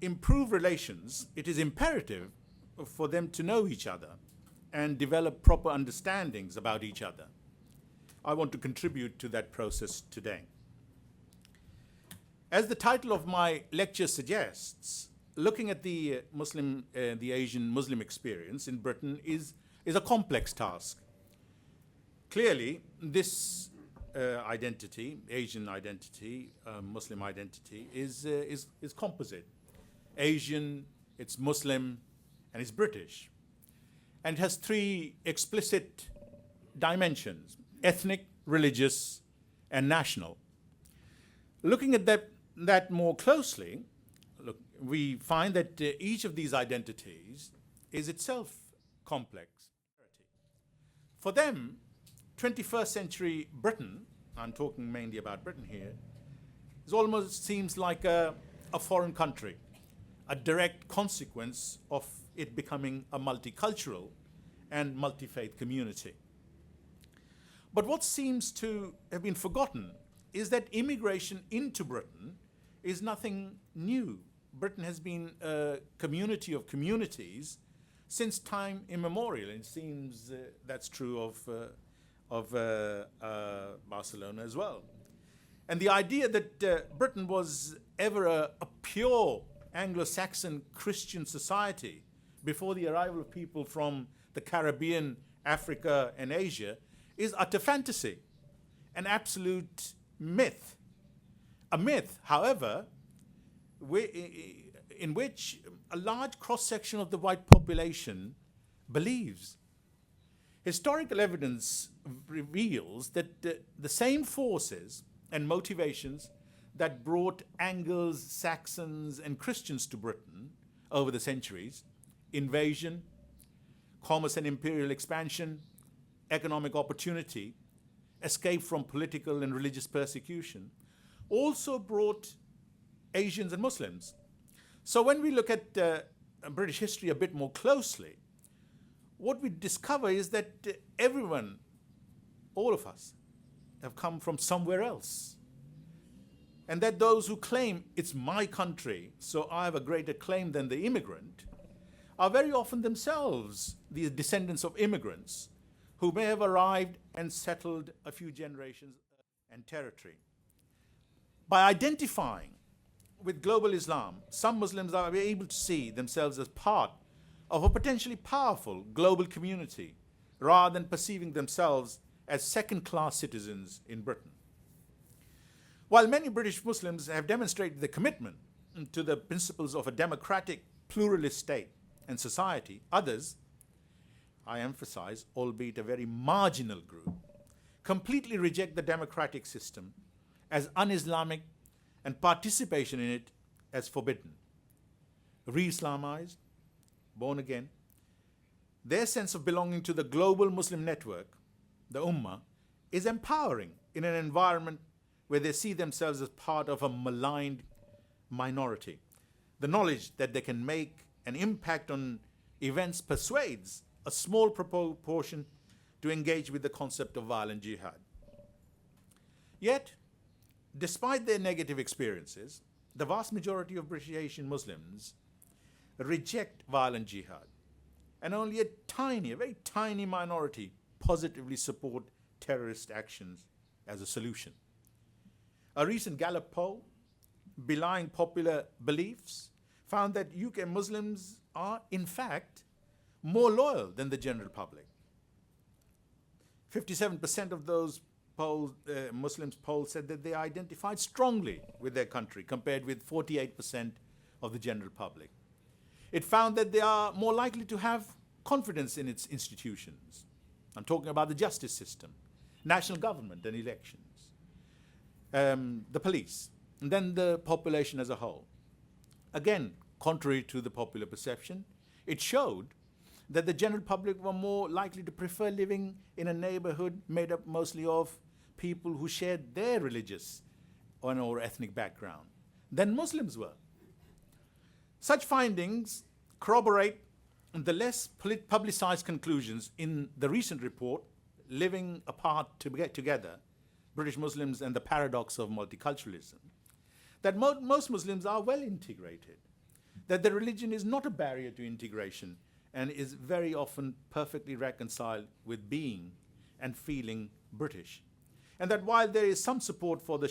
improve relations, it is imperative for them to know each other and develop proper understandings about each other. I want to contribute to that process today. As the title of my lecture suggests, looking at the Asian Muslim experience in Britain is a complex task. Clearly, this identity, Asian identity, Muslim identity, is composite. Asian, it's Muslim, and it's British. And it has three explicit dimensions: ethnic, religious, and national. Looking at that more closely, we find that each of these identities is itself complex. For them, 21st century Britain, I'm talking mainly about Britain here, it almost seems like a foreign country, a direct consequence of it becoming a multicultural and multi-faith community. But what seems to have been forgotten is that immigration into Britain is nothing new. Britain has been a community of communities since time immemorial. It seems that's true of Barcelona as well. And the idea that Britain was ever a pure Anglo-Saxon Christian society before the arrival of people from the Caribbean, Africa, and Asia is utter fantasy, an absolute myth. A myth, however, in which a large cross-section of the white population believes. Historical evidence reveals that the same forces and motivations that brought Angles, Saxons, and Christians to Britain over the centuries, invasion, commerce and imperial expansion, economic opportunity, escape from political and religious persecution, also brought Asians and Muslims. So when we look at British history a bit more closely, what we discover is that everyone, all of us, have come from somewhere else. And that those who claim it's my country, so I have a greater claim than the immigrant, are very often themselves the descendants of immigrants who may have arrived and settled a few generations and territory. By identifying with global Islam, some Muslims are able to see themselves as part of a potentially powerful global community rather than perceiving themselves as second-class citizens in Britain. While many British Muslims have demonstrated their commitment to the principles of a democratic, pluralist state and society, others, I emphasize, albeit a very marginal group, completely reject the democratic system as un-Islamic and participation in it as forbidden. Re-Islamized, born again, their sense of belonging to the global Muslim network, the Ummah, is empowering in an environment where they see themselves as part of a maligned minority. The knowledge that they can make an impact on events persuades a small proportion to engage with the concept of violent jihad. Yet, despite their negative experiences, the vast majority of British Asian Muslims reject violent jihad, and only a very tiny minority positively support terrorist actions as a solution. A recent Gallup poll, belying popular beliefs, found that UK Muslims are, in fact, more loyal than the general public. 57% of those Muslims polled said that they identified strongly with their country, compared with 48% of the general public. It found that they are more likely to have confidence in its institutions. I'm talking about the justice system, national government and elections, the police, and then the population as a whole. Again, contrary to the popular perception, it showed that the general public were more likely to prefer living in a neighborhood made up mostly of people who shared their religious or ethnic background than Muslims were. Such findings corroborate the less publicized conclusions in the recent report, Living Apart Together, British Muslims and the Paradox of Multiculturalism, that most Muslims are well integrated. that the religion is not a barrier to integration and is very often perfectly reconciled with being and feeling British. And that while there is some support for the